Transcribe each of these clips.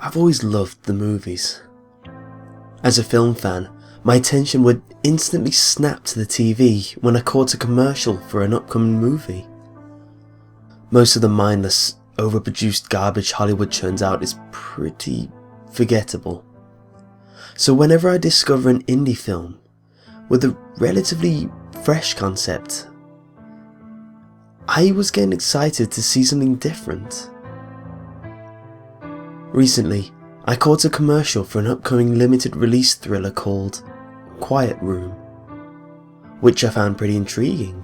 I've always loved the movies. As a film fan, my attention would instantly snap to the TV when I caught a commercial for an upcoming movie. Most of the mindless, overproduced garbage Hollywood churns out is pretty forgettable. So whenever I discover an indie film with a relatively fresh concept, I was getting excited to see something different. Recently, I caught a commercial for an upcoming limited release thriller called Quiet Room, which I found pretty intriguing.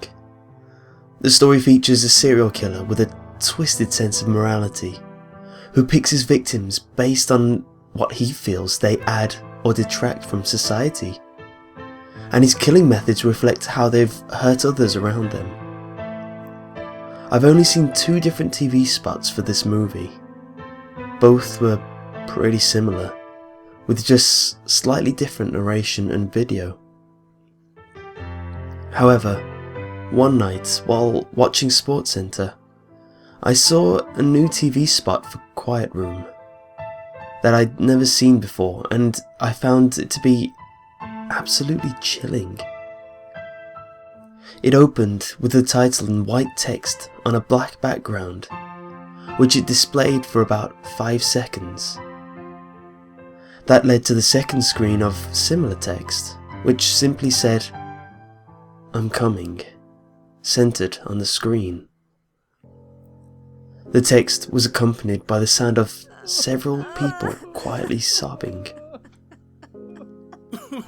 The story features a serial killer with a twisted sense of morality, who picks his victims based on what he feels they add or detract from society, and his killing methods reflect how they've hurt others around them. I've only seen 2 different TV spots for this movie. Both were pretty similar, with just slightly different narration and video. However, one night while watching SportsCenter, I saw a new TV spot for Quiet Room that I'd never seen before, and I found it to be absolutely chilling. It opened with the title in white text on a black background, which it displayed for about 5 seconds. That led to the second screen of similar text, which simply said, "I'm coming," centered on the screen. The text was accompanied by the sound of several people quietly sobbing.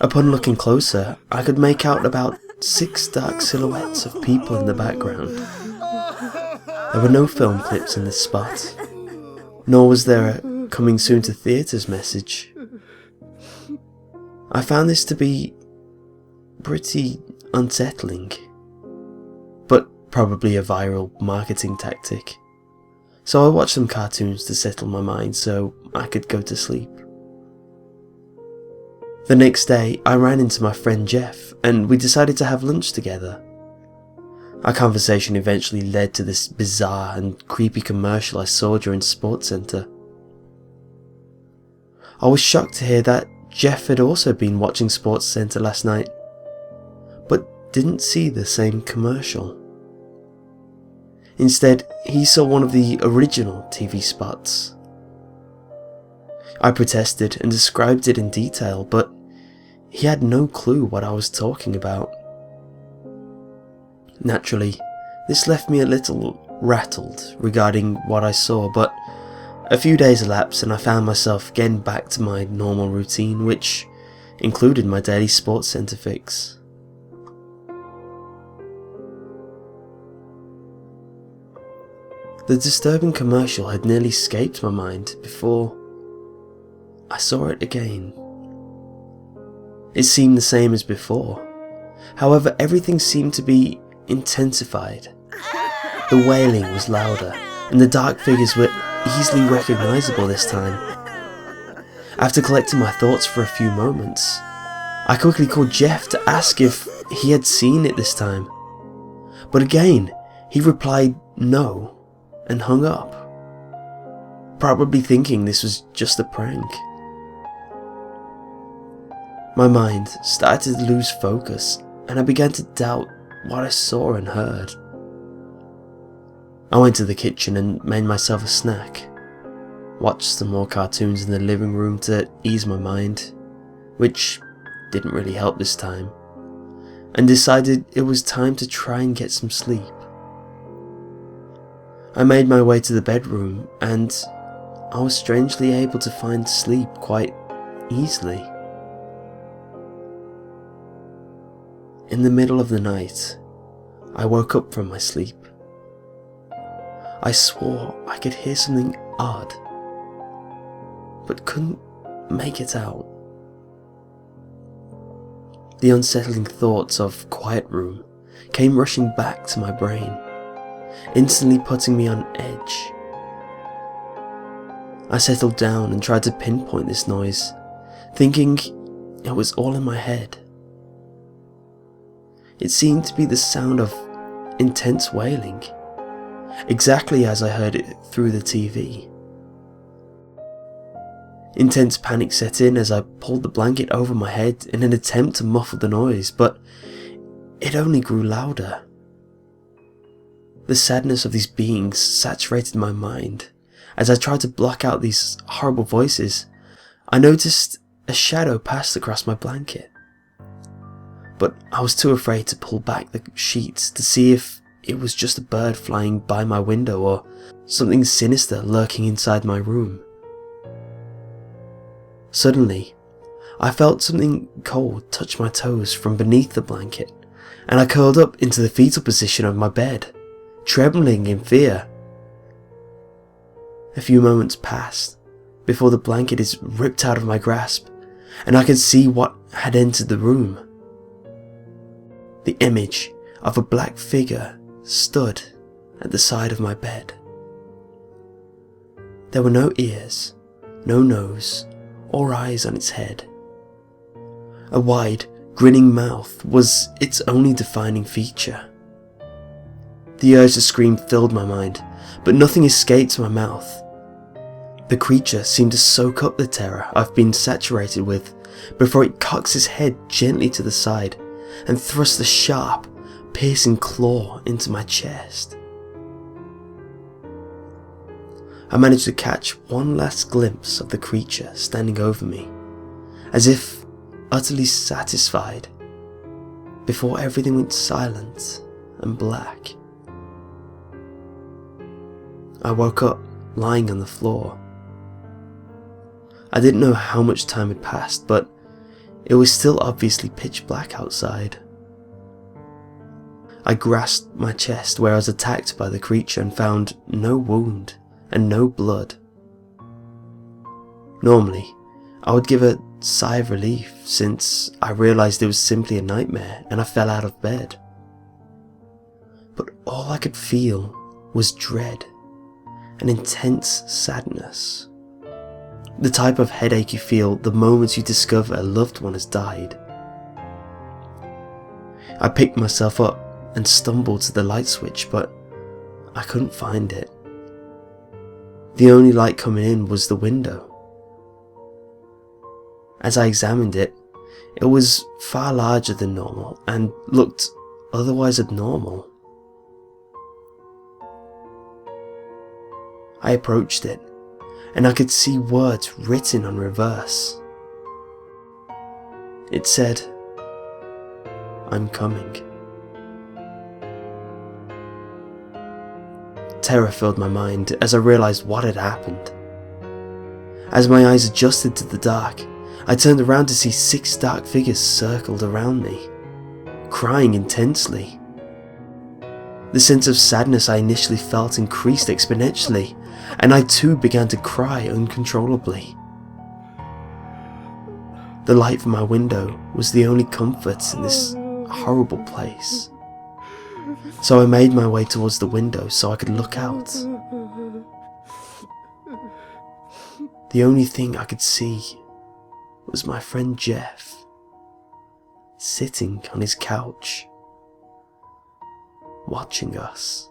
Upon looking closer, I could make out about 6 dark silhouettes of people in the background. There were no film clips in this spot, nor was there a coming soon to theatres message. I found this to be pretty unsettling, but probably a viral marketing tactic. So I watched some cartoons to settle my mind so I could go to sleep. The next day, I ran into my friend Jeff and we decided to have lunch together. Our conversation eventually led to this bizarre and creepy commercial I saw during SportsCenter. I was shocked to hear that Jeff had also been watching SportsCenter last night, but didn't see the same commercial. Instead, he saw one of the original TV spots. I protested and described it in detail, but he had no clue what I was talking about. Naturally, this left me a little rattled regarding what I saw, but a few days elapsed and I found myself getting back to my normal routine, which included my daily SportsCenter fix. The disturbing commercial had nearly escaped my mind before I saw it again. It seemed the same as before. However, everything seemed to be intensified. The wailing was louder, and the dark figures were easily recognisable this time. After collecting my thoughts for a few moments, I quickly called Jeff to ask if he had seen it this time. But again, he replied no and hung up, probably thinking this was just a prank. My mind started to lose focus and I began to doubt what I saw and heard. I went to the kitchen and made myself a snack, watched some more cartoons in the living room to ease my mind, which didn't really help this time, and decided it was time to try and get some sleep. I made my way to the bedroom and I was strangely able to find sleep quite easily. In the middle of the night, I woke up from my sleep. I swore I could hear something odd, but couldn't make it out. The unsettling thoughts of Quiet Room came rushing back to my brain, instantly putting me on edge. I settled down and tried to pinpoint this noise, thinking it was all in my head. It seemed to be the sound of intense wailing, exactly as I heard it through the TV. Intense panic set in as I pulled the blanket over my head in an attempt to muffle the noise, but it only grew louder. The sadness of these beings saturated my mind. As I tried to block out these horrible voices, I noticed a shadow passed across my blanket. But I was too afraid to pull back the sheets to see if it was just a bird flying by my window or something sinister lurking inside my room. Suddenly, I felt something cold touch my toes from beneath the blanket, and I curled up into the fetal position of my bed, trembling in fear. A few moments passed before the blanket is ripped out of my grasp, and I could see what had entered the room. The image of a black figure stood at the side of my bed. There were no ears, no nose, or eyes on its head. A wide, grinning mouth was its only defining feature. The urge to scream filled my mind, but nothing escaped my mouth. The creature seemed to soak up the terror I've been saturated with before it cocks its head gently to the side and thrusts a sharp, piercing claw into my chest. I managed to catch one last glimpse of the creature standing over me, as if utterly satisfied, before everything went silent and black. I woke up lying on the floor. I didn't know how much time had passed, but it was still obviously pitch black outside. I grasped my chest where I was attacked by the creature and found no wound and no blood. Normally, I would give a sigh of relief since I realised it was simply a nightmare and I fell out of bed. But all I could feel was dread and intense sadness. The type of headache you feel the moment you discover a loved one has died. I picked myself up and stumbled to the light switch, but I couldn't find it. The only light coming in was the window. As I examined it, it was far larger than normal and looked otherwise abnormal. I approached it, and I could see words written on reverse. It said, "I'm coming." Terror filled my mind as I realised what had happened. As my eyes adjusted to the dark, I turned around to see 6 dark figures circled around me, crying intensely. The sense of sadness I initially felt increased exponentially, and I too began to cry uncontrollably. The light from my window was the only comfort in this horrible place, so I made my way towards the window so I could look out. The only thing I could see was my friend Jeff, sitting on his couch, watching us.